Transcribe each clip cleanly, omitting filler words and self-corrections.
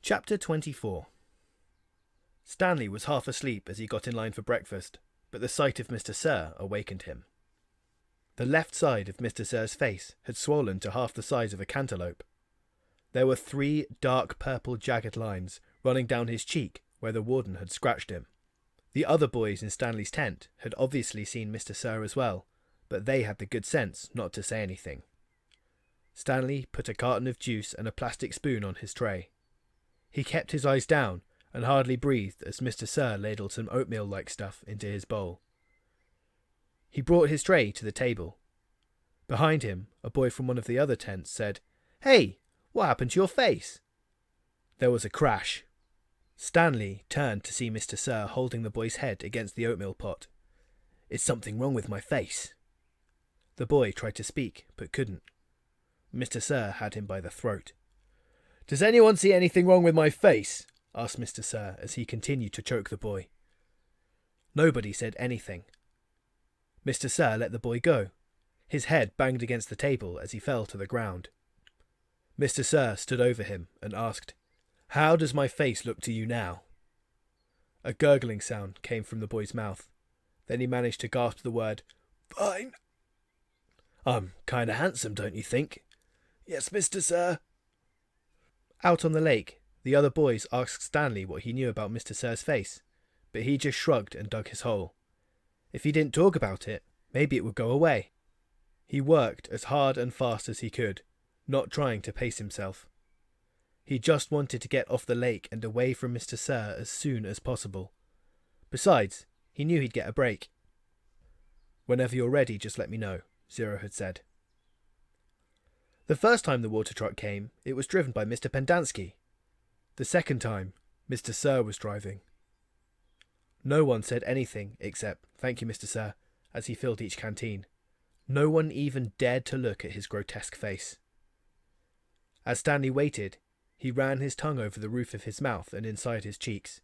Chapter 24. Stanley was half asleep as he got in line for breakfast, but the sight of Mr. Sir awakened him. The left side of Mr. Sir's face had swollen to half the size of a cantaloupe. There were 3 dark purple jagged lines running down his cheek where the warden had scratched him. The other boys in Stanley's tent had obviously seen Mr. Sir as well, but they had the good sense not to say anything. Stanley put a carton of juice and a plastic spoon on his tray. He kept his eyes down and hardly breathed as Mr. Sir ladled some oatmeal-like stuff into his bowl. He brought his tray to the table. Behind him, a boy from one of the other tents said, "Hey, what happened to your face?" There was a crash. Stanley turned to see Mr. Sir holding the boy's head against the oatmeal pot. "Is something wrong with my face?" The boy tried to speak, but couldn't. Mr. Sir had him by the throat. "Does anyone see anything wrong with my face?" asked Mr. Sir as he continued to choke the boy. Nobody said anything. Mr. Sir let the boy go. His head banged against the table as he fell to the ground. Mr. Sir stood over him and asked, "How does my face look to you now?" A gurgling sound came from the boy's mouth. Then he managed to gasp the word, "Fine." "I'm kinda handsome, don't you think?" "Yes, Mr. Sir." Out on the lake, the other boys asked Stanley what he knew about Mr. Sir's face, but he just shrugged and dug his hole. If he didn't talk about it, maybe it would go away. He worked as hard and fast as he could, not trying to pace himself. He just wanted to get off the lake and away from Mr. Sir as soon as possible. Besides, he knew he'd get a break. "Whenever you're ready, just let me know," Zero had said. The first time the water truck came, it was driven by Mr. Pendanski. The second time, Mr. Sir was driving. No one said anything except, "Thank you, Mr. Sir," as he filled each canteen. No one even dared to look at his grotesque face. As Stanley waited, he ran his tongue over the roof of his mouth and inside his cheeks.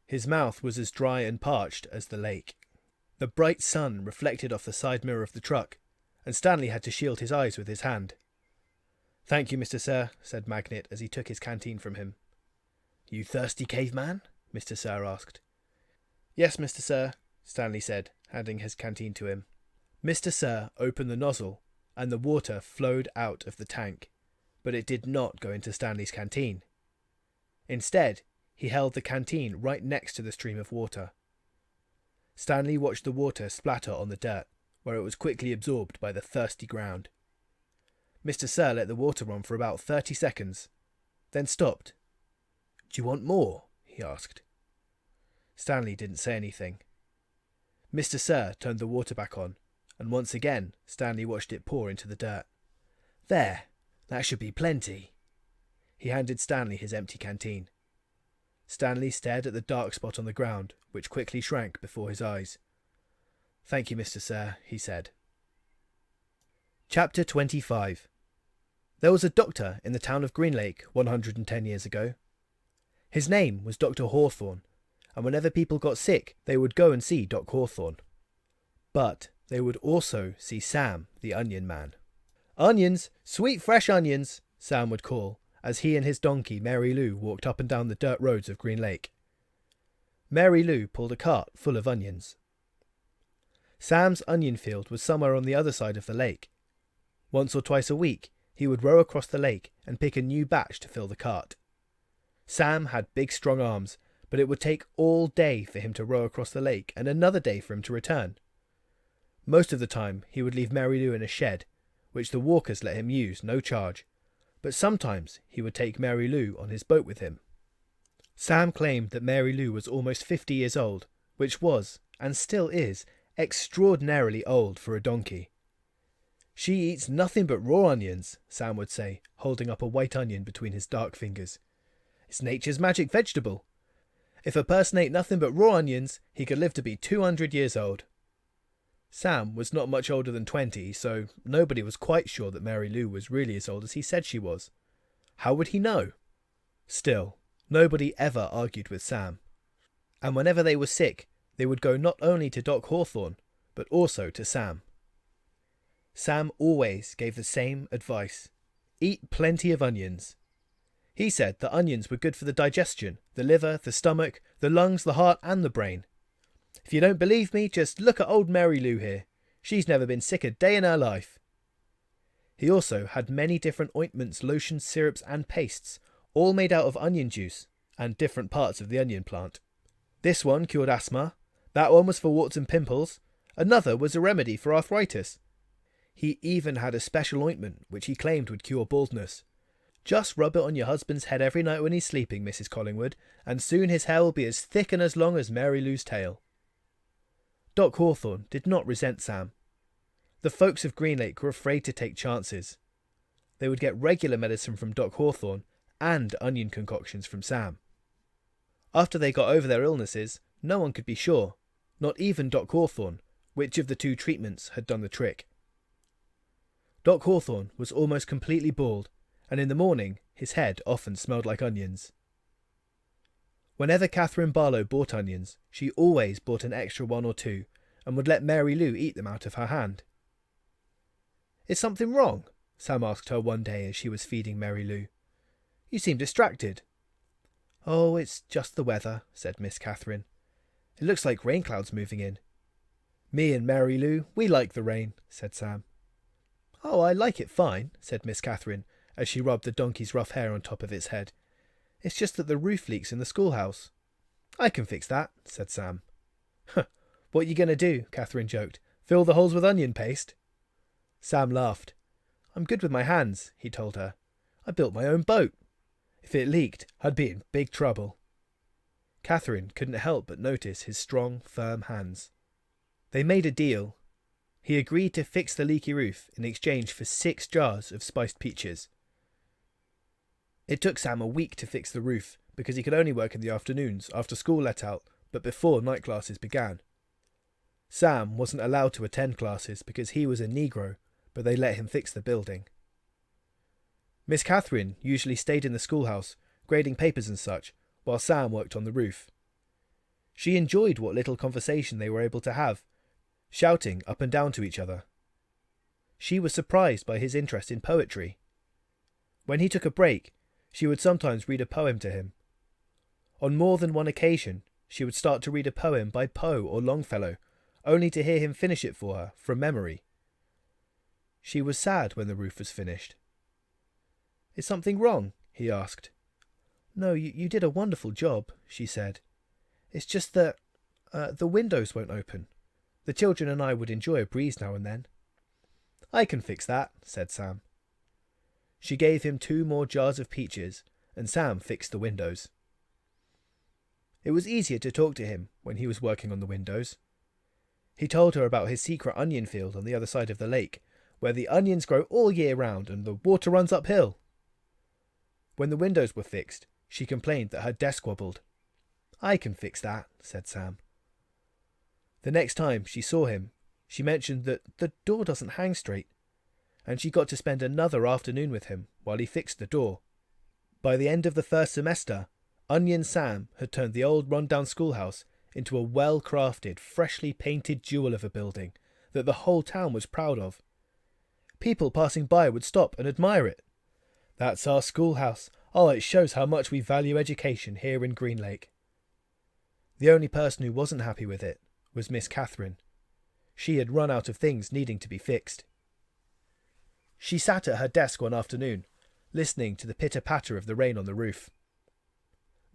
His mouth was as dry and parched as the lake. The bright sun reflected off the side mirror of the truck, and Stanley had to shield his eyes with his hand. "Thank you, Mr. Sir," said Magnet as he took his canteen from him. "You thirsty, caveman?" Mr. Sir asked. "Yes, Mr. Sir," Stanley said, handing his canteen to him. Mr. Sir opened the nozzle, and the water flowed out of the tank, but it did not go into Stanley's canteen. Instead, he held the canteen right next to the stream of water. Stanley watched the water splatter on the dirt, where it was quickly absorbed by the thirsty ground. Mr. Sir let the water run for about 30 seconds, then stopped. "Do you want more?" he asked. Stanley didn't say anything. Mr. Sir turned the water back on, and once again Stanley watched it pour into the dirt. "There, that should be plenty." He handed Stanley his empty canteen. Stanley stared at the dark spot on the ground, which quickly shrank before his eyes. "Thank you, Mr. Sir," he said. Chapter 25. There was a doctor in the town of Green Lake 110 years ago. His name was Dr. Hawthorne, and whenever people got sick, they would go and see Doc Hawthorne. But they would also see Sam, the Onion Man. "Onions! Sweet fresh onions!" Sam would call, as he and his donkey Mary Lou walked up and down the dirt roads of Green Lake. Mary Lou pulled a cart full of onions. Sam's onion field was somewhere on the other side of the lake. Once or twice a week, he would row across the lake and pick a new batch to fill the cart. Sam had big strong arms, but it would take all day for him to row across the lake and another day for him to return. Most of the time he would leave Mary Lou in a shed, which the walkers let him use, no charge, but sometimes he would take Mary Lou on his boat with him. Sam claimed that Mary Lou was almost 50 years old, which was, and still is, extraordinarily old for a donkey. "She eats nothing but raw onions," Sam would say, holding up a white onion between his dark fingers. "It's nature's magic vegetable. If a person ate nothing but raw onions, he could live to be 200 years old." Sam was not much older than 20, so nobody was quite sure that Mary Lou was really as old as he said she was. How would he know? Still, nobody ever argued with Sam. And whenever they were sick, they would go not only to Doc Hawthorne, but also to Sam. Sam always gave the same advice: eat plenty of onions. He said that onions were good for the digestion, the liver, the stomach, the lungs, the heart and the brain. If you don't believe me, just look at old Mary Lou here. She's never been sick a day in her life. He also had many different ointments, lotions, syrups and pastes, all made out of onion juice and different parts of the onion plant. This one cured asthma, that one was for warts and pimples, another was a remedy for arthritis. He even had a special ointment which he claimed would cure baldness. Just rub it on your husband's head every night when he's sleeping, Mrs. Collingwood, and soon his hair will be as thick and as long as Mary Lou's tail. Doc Hawthorne did not resent Sam. The folks of Greenlake were afraid to take chances. They would get regular medicine from Doc Hawthorne and onion concoctions from Sam. After they got over their illnesses, no one could be sure, not even Doc Hawthorne, which of the two treatments had done the trick. Doc Hawthorne was almost completely bald, and in the morning his head often smelled like onions. Whenever Catherine Barlow bought onions, she always bought an extra one or two, and would let Mary Lou eat them out of her hand. "Is something wrong?" Sam asked her one day as she was feeding Mary Lou. "You seem distracted." "Oh, it's just the weather," said Miss Catherine. "It looks like rain clouds moving in." "Me and Mary Lou, we like the rain," said Sam. "Oh, I like it fine," said Miss Catherine, as she rubbed the donkey's rough hair on top of its head. "It's just that the roof leaks in the schoolhouse." "I can fix that," said Sam. "Huh, what you gonna do?" Catherine joked. "Fill the holes with onion paste?" Sam laughed. "I'm good with my hands," he told her. "I built my own boat. If it leaked, I'd be in big trouble." Catherine couldn't help but notice his strong, firm hands. They made a deal. He agreed to fix the leaky roof in exchange for 6 jars of spiced peaches. It took Sam a week to fix the roof because he could only work in the afternoons after school let out, but before night classes began. Sam wasn't allowed to attend classes because he was a Negro, but they let him fix the building. Miss Catherine usually stayed in the schoolhouse, grading papers and such, while Sam worked on the roof. She enjoyed what little conversation they were able to have, shouting up and down to each other. She was surprised by his interest in poetry. When he took a break, she would sometimes read a poem to him. On more than one occasion, she would start to read a poem by Poe or Longfellow, only to hear him finish it for her from memory. She was sad when the roof was finished. "Is something wrong?" he asked. "No, you did a wonderful job," she said. "It's just that the windows won't open. The children and I would enjoy a breeze now and then." "I can fix that," said Sam. She gave him 2 more jars of peaches, and Sam fixed the windows. It was easier to talk to him when he was working on the windows. He told her about his secret onion field on the other side of the lake, where the onions grow all year round and the water runs uphill. When the windows were fixed, she complained that her desk wobbled. "I can fix that," said Sam. The next time she saw him, she mentioned that the door doesn't hang straight, and she got to spend another afternoon with him while he fixed the door. By the end of the first semester, Onion Sam had turned the old run-down schoolhouse into a well-crafted, freshly painted jewel of a building that the whole town was proud of. People passing by would stop and admire it. "That's our schoolhouse. Oh, it shows how much we value education here in Greenlake." The only person who wasn't happy with it was Miss Catherine. She had run out of things needing to be fixed. She sat at her desk one afternoon, listening to the pitter-patter of the rain on the roof.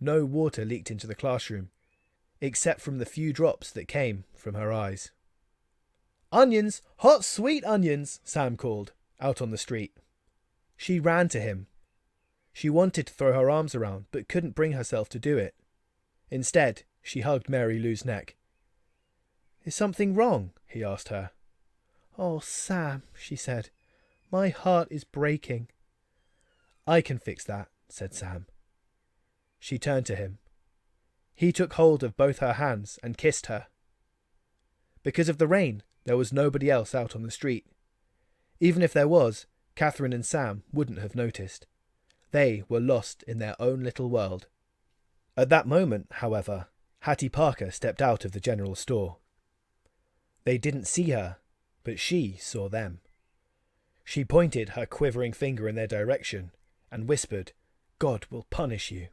No water leaked into the classroom, except from the few drops that came from her eyes. "Onions! Hot, sweet onions!" Sam called, out on the street. She ran to him. She wanted to throw her arms around, but couldn't bring herself to do it. Instead, she hugged Mary Lou's neck. "Is something wrong?" he asked her. "Oh, Sam," she said, "my heart is breaking." "I can fix that," said Sam. She turned to him. He took hold of both her hands and kissed her. Because of the rain, there was nobody else out on the street. Even if there was, Catherine and Sam wouldn't have noticed. They were lost in their own little world. At that moment, however, Hattie Parker stepped out of the general store. They didn't see her, but she saw them. She pointed her quivering finger in their direction and whispered, God will punish you.